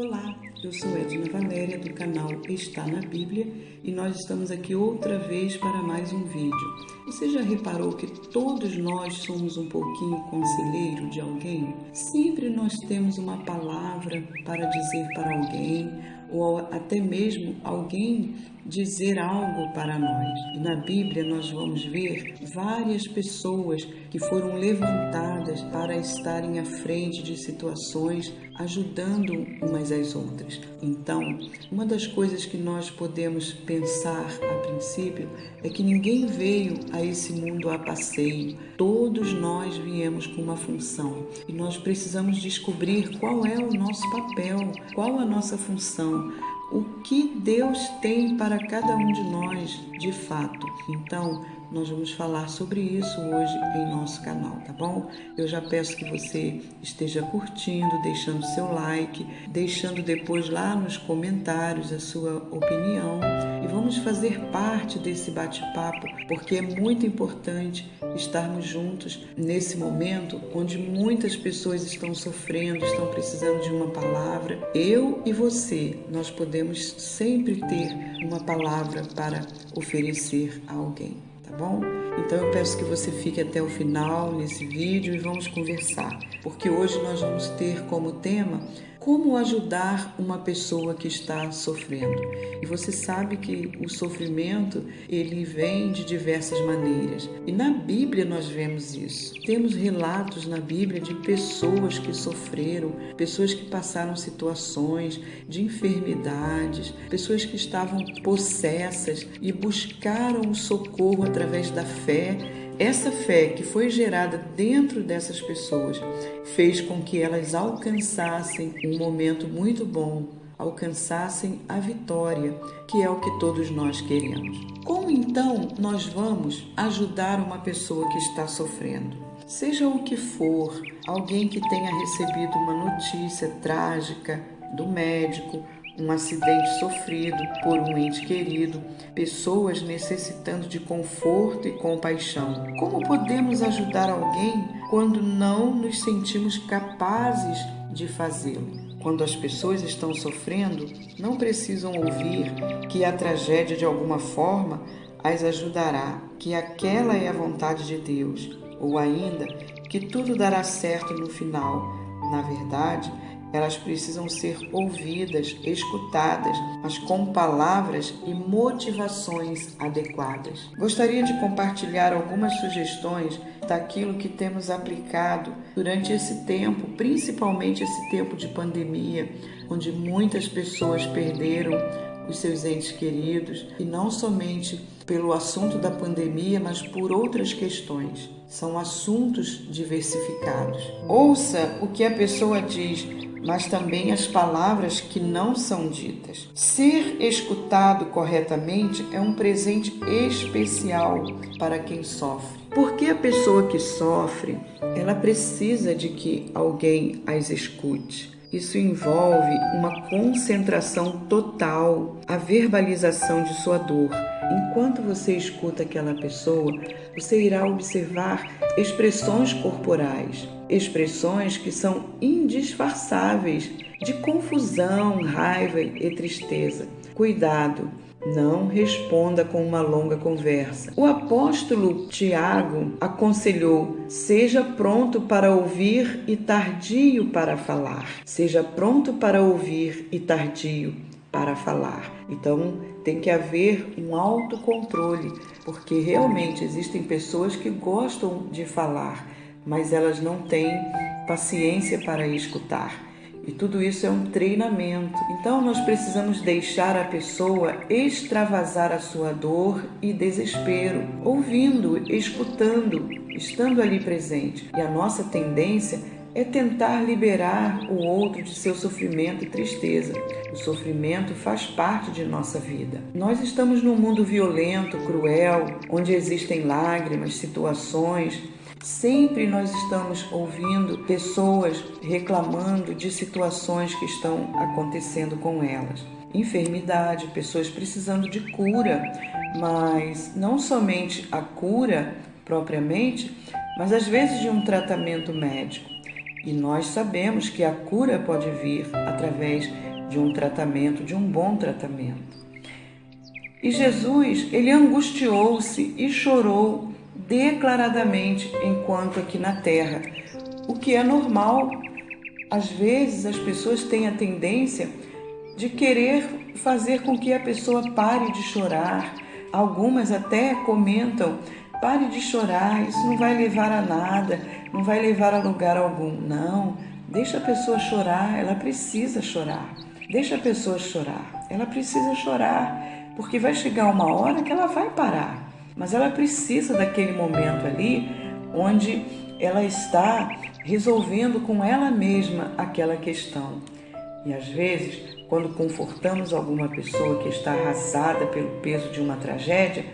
Olá, eu sou Edna Valéria do canal Está na Bíblia e nós estamos aqui outra vez para mais um vídeo. Você já reparou que todos nós somos um pouquinho conselheiro de alguém? Sempre nós temos uma palavra para dizer para alguém ou até mesmo alguém dizer algo para nós. E na Bíblia nós vamos ver várias pessoas que foram levantadas para estarem à frente de situações, ajudando umas às outras. Então, uma das coisas que nós podemos pensar a princípio é que ninguém veio a esse mundo a passeio. Todos nós viemos com uma função e nós precisamos descobrir qual é o nosso papel, qual a nossa função, o que Deus tem para cada um de nós de fato. Então, nós vamos falar sobre isso hoje em nosso canal, tá bom? Eu já peço que você esteja curtindo, deixando seu like, deixando depois lá nos comentários a sua opinião e vamos fazer parte desse bate-papo, porque é muito importante estarmos juntos nesse momento onde muitas pessoas estão sofrendo, estão precisando de uma palavra. Eu e você, nós podemos sempre ter uma palavra para oferecer a alguém. Tá bom? Então eu peço que você fique até o final nesse vídeo e vamos conversar, porque hoje nós vamos ter como tema como ajudar uma pessoa que está sofrendo. E você sabe que o sofrimento, ele vem de diversas maneiras. E na Bíblia nós vemos isso. Temos relatos na Bíblia de pessoas que sofreram, pessoas que passaram situações de enfermidades, pessoas que estavam possessas e buscaram o socorro através da fé. Essa fé que foi gerada dentro dessas pessoas fez com que elas alcançassem um momento muito bom, alcançassem a vitória, que é o que todos nós queremos. Como então nós vamos ajudar uma pessoa que está sofrendo? Seja o que for, alguém que tenha recebido uma notícia trágica do médico, um acidente sofrido por um ente querido, pessoas necessitando de conforto e compaixão. Como podemos ajudar alguém quando não nos sentimos capazes de fazê-lo? Quando as pessoas estão sofrendo, não precisam ouvir que a tragédia de alguma forma as ajudará, que aquela é a vontade de Deus, ou ainda que tudo dará certo no final. Na verdade, elas precisam ser ouvidas, escutadas, mas com palavras e motivações adequadas. Gostaria de compartilhar algumas sugestões daquilo que temos aplicado durante esse tempo, principalmente esse tempo de pandemia, onde muitas pessoas perderam os seus entes queridos, e não somente pelo assunto da pandemia, mas por outras questões. São assuntos diversificados. Ouça o que a pessoa diz, mas também as palavras que não são ditas. Ser escutado corretamente é um presente especial para quem sofre. Porque a pessoa que sofre, ela precisa de que alguém as escute. Isso envolve uma concentração total, a verbalização de sua dor. Enquanto você escuta aquela pessoa, você irá observar expressões corporais, expressões que são indisfarçáveis de confusão, raiva e tristeza. Cuidado! Não responda com uma longa conversa. O apóstolo Tiago aconselhou: seja pronto para ouvir e tardio para falar. Seja pronto para ouvir e tardio para falar. Então, tem que haver um autocontrole, porque realmente existem pessoas que gostam de falar, mas elas não têm paciência para escutar. E tudo isso é um treinamento. Então nós precisamos deixar a pessoa extravasar a sua dor e desespero, ouvindo, escutando, estando ali presente. E a nossa tendência é tentar liberar o outro de seu sofrimento e tristeza. O sofrimento faz parte de nossa vida. Nós estamos num mundo violento, cruel, onde existem lágrimas, situações. Sempre nós estamos ouvindo pessoas reclamando de situações que estão acontecendo com elas. Enfermidade, pessoas precisando de cura, mas não somente a cura propriamente, mas às vezes de um tratamento médico. E nós sabemos que a cura pode vir através de um tratamento, de um bom tratamento. E Jesus, ele angustiou-se e chorou declaradamente enquanto aqui na terra, o que é normal. Às vezes as pessoas têm a tendência de querer fazer com que a pessoa pare de chorar. Algumas até comentam: pare de chorar, isso não vai levar a nada, não vai levar a lugar algum. Não, deixa a pessoa chorar, ela precisa chorar. Deixa a pessoa chorar, ela precisa chorar, porque vai chegar uma hora que ela vai parar. Mas ela precisa daquele momento ali onde ela está resolvendo com ela mesma aquela questão. E às vezes, quando confortamos alguma pessoa que está arrasada pelo peso de uma tragédia,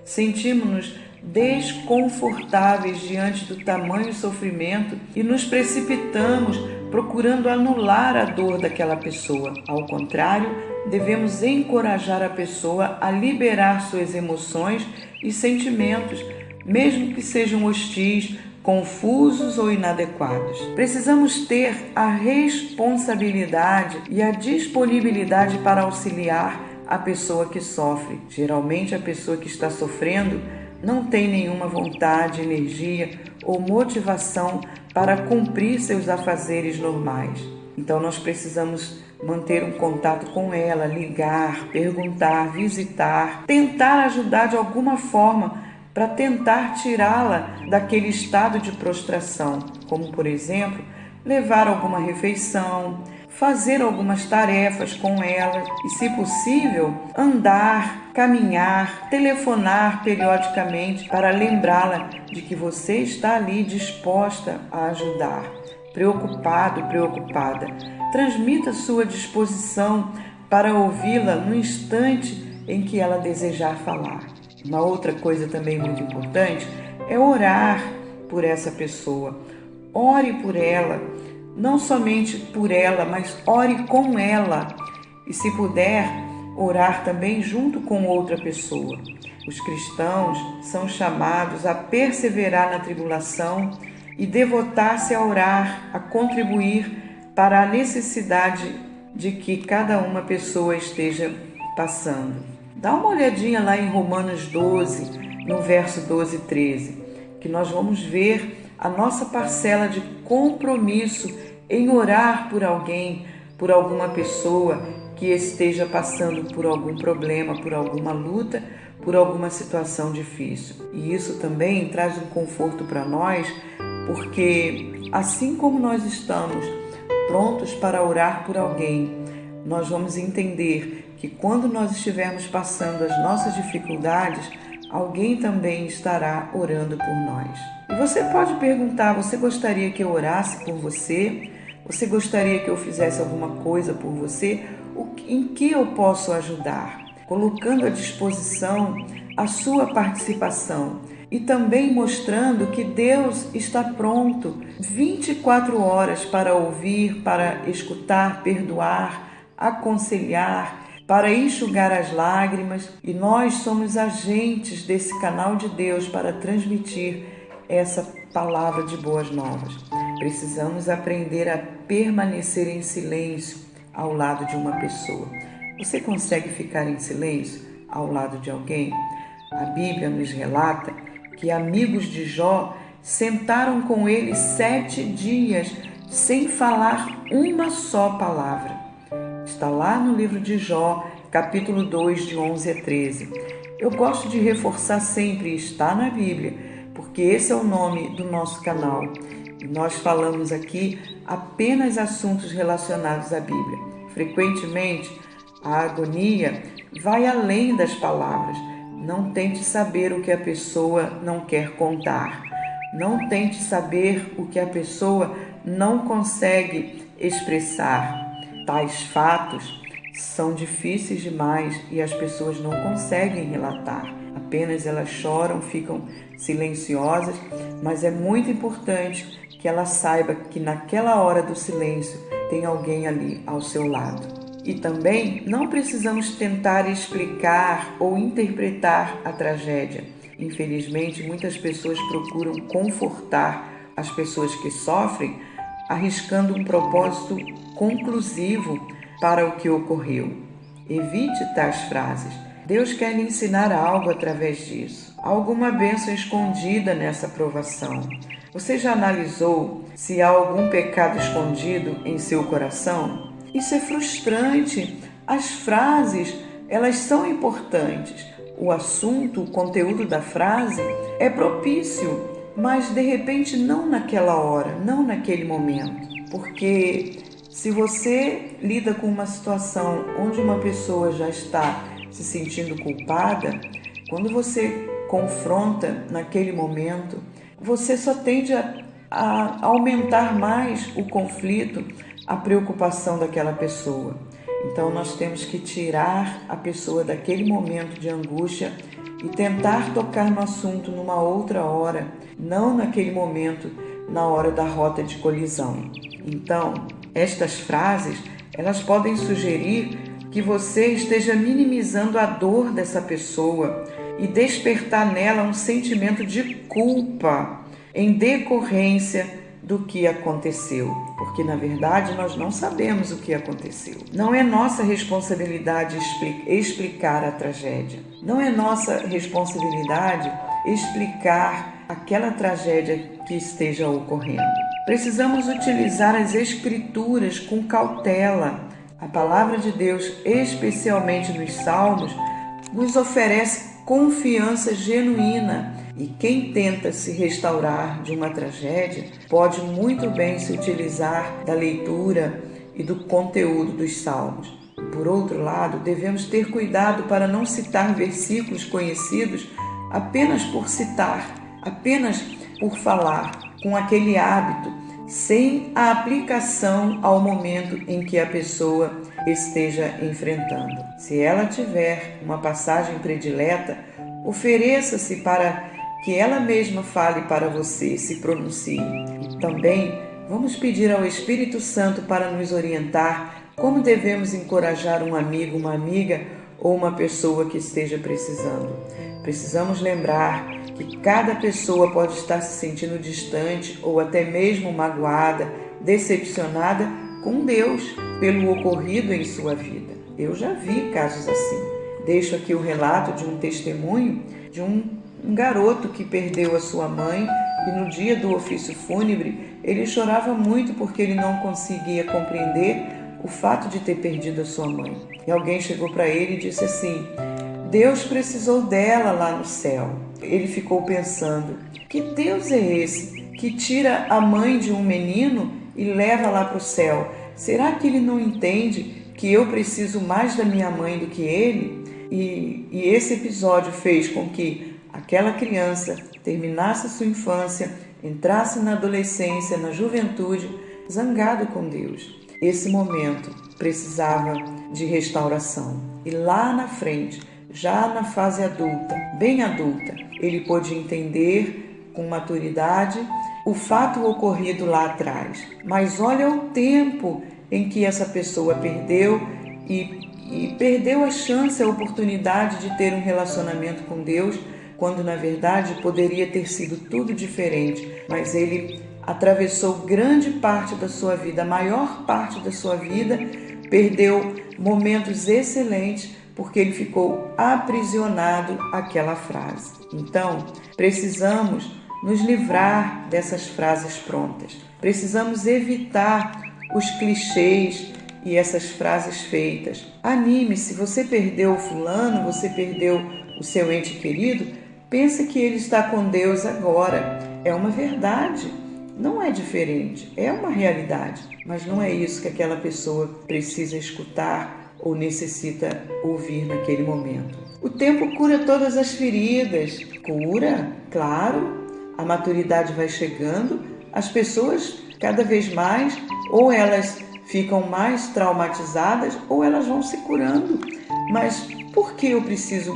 sentimos-nos desconfortáveis diante do tamanho sofrimento e nos precipitamos procurando anular a dor daquela pessoa. Ao contrário, devemos encorajar a pessoa a liberar suas emoções e sentimentos, mesmo que sejam hostis, confusos ou inadequados. Precisamos ter a responsabilidade e a disponibilidade para auxiliar a pessoa que sofre. Geralmente, a pessoa que está sofrendo não tem nenhuma vontade, energia ou motivação para cumprir seus afazeres normais. Então, nós precisamos manter um contato com ela, ligar, perguntar, visitar, tentar ajudar de alguma forma para tentar tirá-la daquele estado de prostração, como, por exemplo, levar alguma refeição, fazer algumas tarefas com ela e, se possível, andar, caminhar, telefonar periodicamente para lembrá-la de que você está ali disposta a ajudar, preocupado, preocupada. Transmita sua disposição para ouvi-la no instante em que ela desejar falar. Uma outra coisa também muito importante é orar por essa pessoa. Ore por ela, não somente por ela, mas ore com ela. E se puder, orar também junto com outra pessoa. Os cristãos são chamados a perseverar na tribulação e devotar-se a orar, a contribuir para a necessidade de que cada uma pessoa esteja passando. Dá uma olhadinha lá em Romanos 12, no verso 12 e 13, que nós vamos ver a nossa parcela de compromisso em orar por alguém, por alguma pessoa que esteja passando por algum problema, por alguma luta, por alguma situação difícil. E isso também traz um conforto para nós, porque assim como nós estamos prontos para orar por alguém, nós vamos entender que quando nós estivermos passando as nossas dificuldades, alguém também estará orando por nós. E você pode perguntar: você gostaria que eu orasse por você? Você gostaria que eu fizesse alguma coisa por você? Em que eu posso ajudar? Colocando à disposição a sua participação e também mostrando que Deus está pronto 24 horas para ouvir, para escutar, perdoar, aconselhar, para enxugar as lágrimas, e nós somos agentes desse canal de Deus para transmitir essa palavra de boas novas. Precisamos aprender a permanecer em silêncio ao lado de uma pessoa. Você consegue ficar em silêncio ao lado de alguém? A Bíblia nos relata que amigos de Jó sentaram com ele 7 dias sem falar uma só palavra. Está lá no livro de Jó, capítulo 2, de 11 a 13. Eu gosto de reforçar sempre: está na Bíblia, porque esse é o nome do nosso canal. E nós falamos aqui apenas assuntos relacionados à Bíblia. Frequentemente, a agonia vai além das palavras. Não tente saber o que a pessoa não quer contar. Não tente saber o que a pessoa não consegue expressar. Tais fatos são difíceis demais e as pessoas não conseguem relatar. Apenas elas choram, ficam silenciosas, mas é muito importante que ela saiba que naquela hora do silêncio tem alguém ali ao seu lado. E também não precisamos tentar explicar ou interpretar a tragédia. Infelizmente, muitas pessoas procuram confortar as pessoas que sofrem, arriscando um propósito conclusivo, para o que ocorreu. Evite tais frases. Deus quer lhe ensinar algo através disso. Há alguma bênção escondida nessa provação. Você já analisou se há algum pecado escondido em seu coração? Isso é frustrante. As frases, elas são importantes. O assunto, o conteúdo da frase é propício, mas de repente não naquela hora, não naquele momento. Porque se você lida com uma situação onde uma pessoa já está se sentindo culpada, quando você confronta naquele momento, você só tende a aumentar mais o conflito, a preocupação daquela pessoa. Então nós temos que tirar a pessoa daquele momento de angústia e tentar tocar no assunto numa outra hora, não naquele momento, na hora da rota de colisão. Então, estas frases, elas podem sugerir que você esteja minimizando a dor dessa pessoa e despertar nela um sentimento de culpa em decorrência do que aconteceu, porque na verdade nós não sabemos o que aconteceu. Não é nossa responsabilidade explicar a tragédia. Não é nossa responsabilidade explicar aquela tragédia que esteja ocorrendo. Precisamos utilizar as escrituras com cautela. A palavra de Deus, especialmente nos Salmos, nos oferece confiança genuína. E quem tenta se restaurar de uma tragédia pode muito bem se utilizar da leitura e do conteúdo dos Salmos. Por outro lado, devemos ter cuidado para não citar versículos conhecidos apenas por citar, apenas por falar, com aquele hábito, sem a aplicação ao momento em que a pessoa esteja enfrentando. Se ela tiver uma passagem predileta, ofereça-se para que ela mesma fale para você, se pronuncie. E também vamos pedir ao Espírito Santo para nos orientar como devemos encorajar um amigo, uma amiga ou uma pessoa que esteja precisando. Precisamos lembrar que cada pessoa pode estar se sentindo distante ou até mesmo magoada, decepcionada com Deus pelo ocorrido em sua vida. Eu já vi casos assim. Deixo aqui o relato de um testemunho de um garoto que perdeu a sua mãe e no dia do ofício fúnebre ele chorava muito porque ele não conseguia compreender o fato de ter perdido a sua mãe. E alguém chegou para ele e disse assim: Deus precisou dela lá no céu. Ele ficou pensando: que Deus é esse que tira a mãe de um menino e leva lá para o céu? Será que ele não entende que eu preciso mais da minha mãe do que ele? E esse episódio fez com que aquela criança terminasse a sua infância, entrasse na adolescência, na juventude, zangado com Deus. Esse momento precisava de restauração. E lá na frente, já na fase adulta, bem adulta, ele pôde entender com maturidade o fato ocorrido lá atrás. Mas olha o tempo em que essa pessoa perdeu e perdeu a chance, a oportunidade de ter um relacionamento com Deus, quando na verdade poderia ter sido tudo diferente, mas ele atravessou grande parte da sua vida, a maior parte da sua vida, perdeu momentos excelentes porque ele ficou aprisionado àquela frase. Então, precisamos nos livrar dessas frases prontas. Precisamos evitar os clichês e essas frases feitas. Anime-se, você perdeu o fulano, você perdeu o seu ente querido, pensa que ele está com Deus agora. É uma verdade, não é diferente, é uma realidade, mas não é isso que aquela pessoa precisa escutar ou necessita ouvir naquele momento. O tempo cura todas as feridas. Cura, claro, a maturidade vai chegando, as pessoas cada vez mais, ou elas ficam mais traumatizadas, ou elas vão se curando. Mas por que eu preciso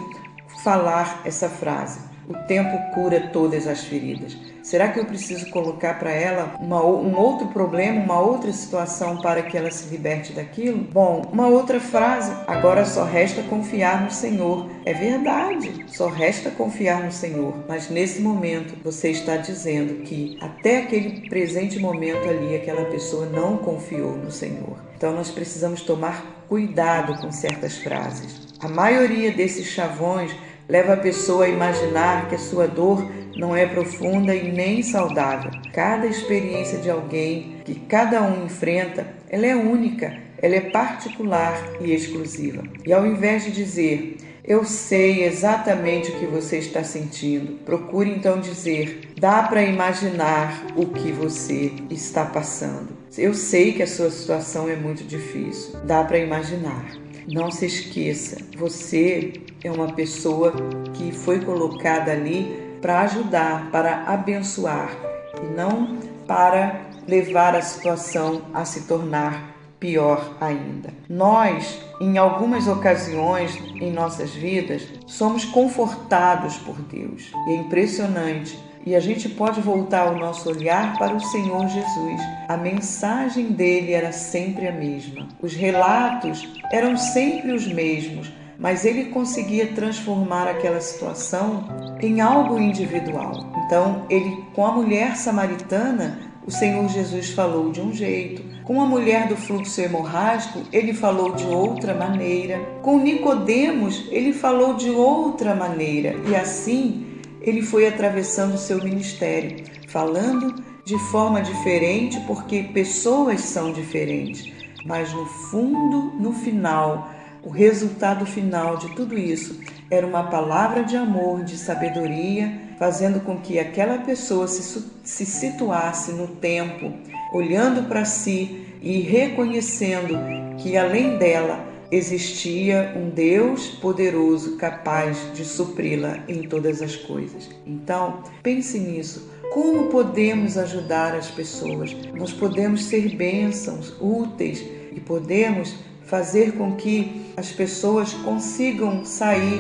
falar essa frase? O tempo cura todas as feridas. Será que eu preciso colocar para ela um outro problema, uma outra situação para que ela se liberte daquilo? Bom, uma outra frase: agora só resta confiar no Senhor. É verdade, só resta confiar no Senhor. Mas nesse momento você está dizendo que até aquele presente momento ali aquela pessoa não confiou no Senhor. Então nós precisamos tomar cuidado com certas frases. A maioria desses chavões leva a pessoa a imaginar que a sua dor não é profunda e nem saudável. Cada experiência de alguém que cada um enfrenta, ela é única, ela é particular e exclusiva. E ao invés de dizer, eu sei exatamente o que você está sentindo, procure então dizer, dá para imaginar o que você está passando. Eu sei que a sua situação é muito difícil, dá para imaginar. Não se esqueça, você é uma pessoa que foi colocada ali para ajudar, para abençoar e não para levar a situação a se tornar pior ainda. Nós, em algumas ocasiões em nossas vidas, somos confortados por Deus. E é impressionante. E a gente pode voltar o nosso olhar para o Senhor Jesus. A mensagem dele era sempre a mesma. Os relatos eram sempre os mesmos, mas ele conseguia transformar aquela situação em algo individual. Então, com a mulher samaritana, o Senhor Jesus falou de um jeito. Com a mulher do fluxo hemorrágico, ele falou de outra maneira. Com Nicodemos, ele falou de outra maneira. E assim, ele foi atravessando o seu ministério, falando de forma diferente, porque pessoas são diferentes. Mas no fundo, no final, o resultado final de tudo isso era uma palavra de amor, de sabedoria, fazendo com que aquela pessoa se situasse no tempo, olhando para si e reconhecendo que além dela existia um Deus poderoso capaz de supri-la em todas as coisas. Então, pense nisso. Como podemos ajudar as pessoas? Nós podemos ser bênçãos, úteis e podemos fazer com que as pessoas consigam sair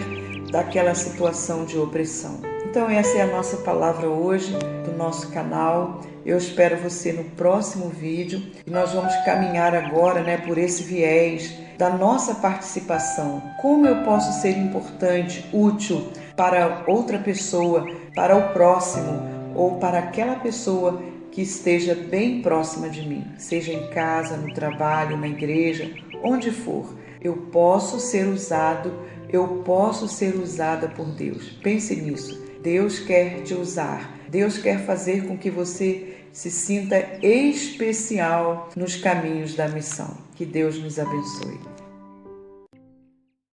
daquela situação de opressão. Então essa é a nossa palavra hoje do nosso canal. Eu espero você no próximo vídeo e nós vamos caminhar agora, por esse viés da nossa participação. Como eu posso ser importante, útil para outra pessoa, para o próximo ou para aquela pessoa que esteja bem próxima de mim, seja em casa, no trabalho, na igreja, onde for. Eu posso ser usado, eu posso ser usada por Deus. Pense nisso. Deus quer te usar. Deus quer fazer com que você se sinta especial nos caminhos da missão. Que Deus nos abençoe.